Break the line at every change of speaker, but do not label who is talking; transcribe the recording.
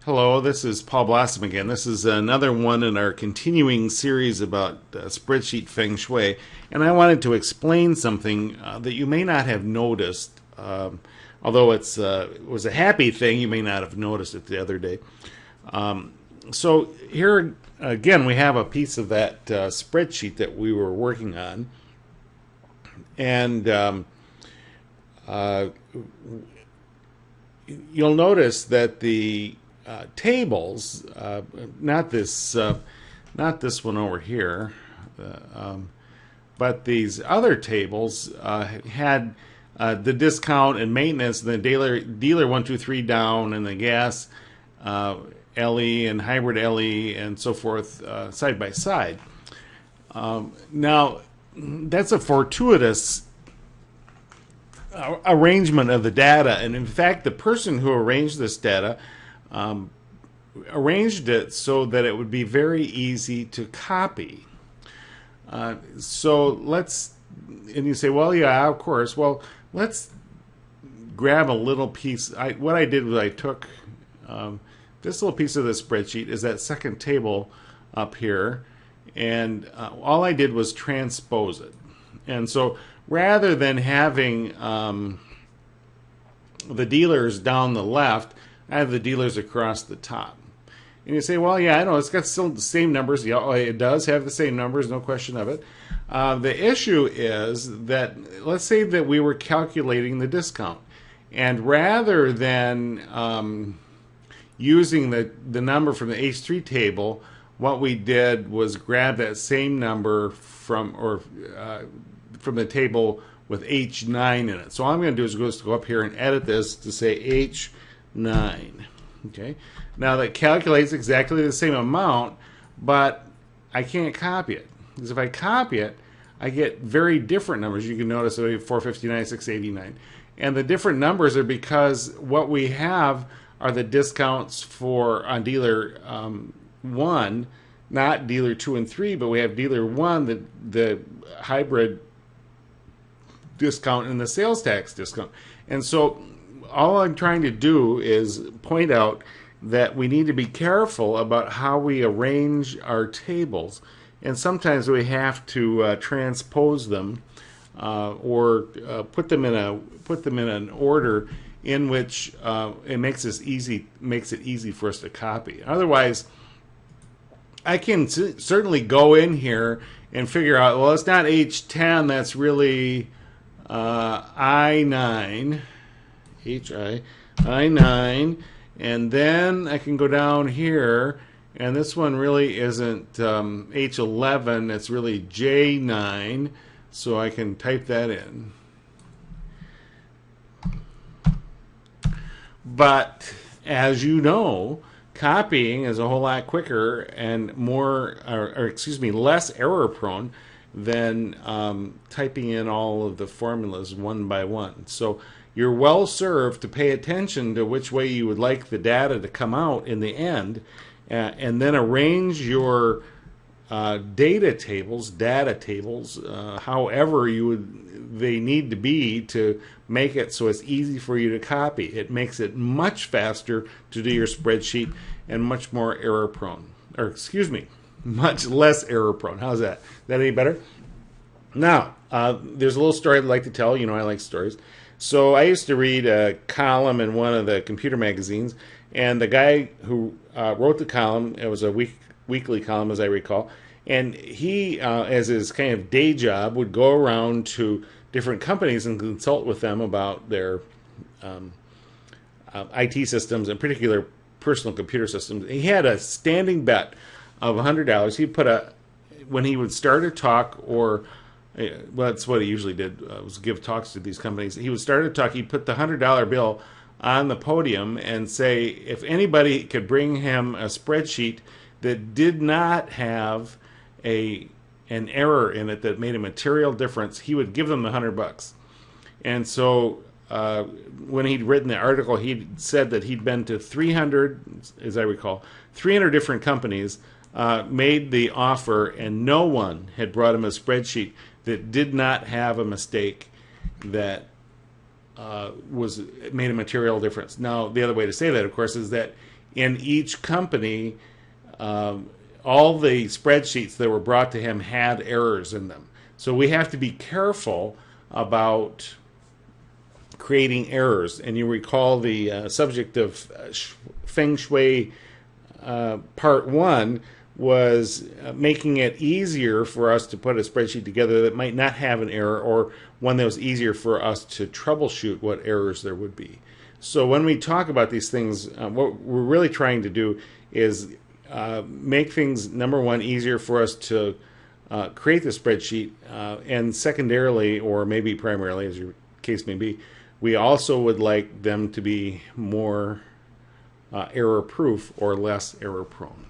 Hello, this is Paul Blossom again. This is another one in our continuing series about Spreadsheet Feng Shui. And I wanted to explain something that you may not have noticed. Although it was a happy thing, you may not have noticed it the other day. So here again, we have a piece of that spreadsheet that we were working on. And you'll notice that the tables, not this one over here, but these other tables had the discount and maintenance, and the dealer 1, 2, 3 down, and the gas LE and hybrid LE and so forth side by side. Now, that's a fortuitous arrangement of the data, and in fact, the person who arranged this data arranged it so that it would be very easy to copy. So let's, and you say, well, yeah, of course. Well, let's grab a little piece. What I did was I took this little piece of the spreadsheet, is that second table up here, and all I did was transpose it. And so rather than having the dealers down the left, I have the dealers across the top. And you say, well, yeah, I know, it's got still the same numbers. Yeah, it does have the same numbers, no question of it. The issue is that, let's say that we were calculating the discount. And rather than using the number from the H3 table, what we did was grab that same number from the table with H9 in it. So all I'm going to do is go up here and edit this to say H9. Okay. Now that calculates exactly the same amount, but I can't copy it. Because if I copy it, I get very different numbers. You can notice 459, 689. And the different numbers are because what we have are the discounts for on dealer 1, not dealer 2 and 3, but we have dealer 1, the hybrid discount and the sales tax discount. And so all I'm trying to do is point out that we need to be careful about how we arrange our tables, and sometimes we have to transpose them or put them in an order in which it makes it easy for us to copy. Otherwise, I can certainly go in here and figure out, well, it's not H10, that's really I9, I9, and then I can go down here, and this one really isn't H11, it's really J9, so I can type that in. But as you know, copying is a whole lot quicker and less error prone than typing in all of the formulas one by one. So you're well served to pay attention to which way you would like the data to come out in the end, and then arrange your data tables, however they need to be to make it so it's easy for you to copy. It makes it much faster to do your spreadsheet and much more error prone. Or excuse me, much less error prone. How's that? Is that any better? Now, there's a little story I'd like to tell. You know, I like stories. So I used to read a column in one of the computer magazines, and the guy who wrote the column, it was a weekly column as I recall, and he, as his kind of day job, would go around to different companies and consult with them about their IT systems, in particular personal computer systems. He had a standing bet of $100. He put when he would start a talk, or well, that's what he usually did, was give talks to these companies. He would start a talk, he'd put the $100 bill on the podium and say if anybody could bring him a spreadsheet that did not have an error in it that made a material difference, he would give them the $100. And so when he'd written the article, he'd said that he'd been to 300, as I recall, 300 different companies, made the offer, and no one had brought him a spreadsheet that did not have a mistake that made a material difference. Now, the other way to say that, of course, is that in each company, all the spreadsheets that were brought to him had errors in them. So we have to be careful about creating errors. And you recall the subject of Feng Shui part 1 was making it easier for us to put a spreadsheet together that might not have an error, or one that was easier for us to troubleshoot what errors there would be. So when we talk about these things, what we're really trying to do is make things, number one, easier for us to create the spreadsheet, and secondarily, or maybe primarily, as your case may be, we also would like them to be more error-proof or less error-prone.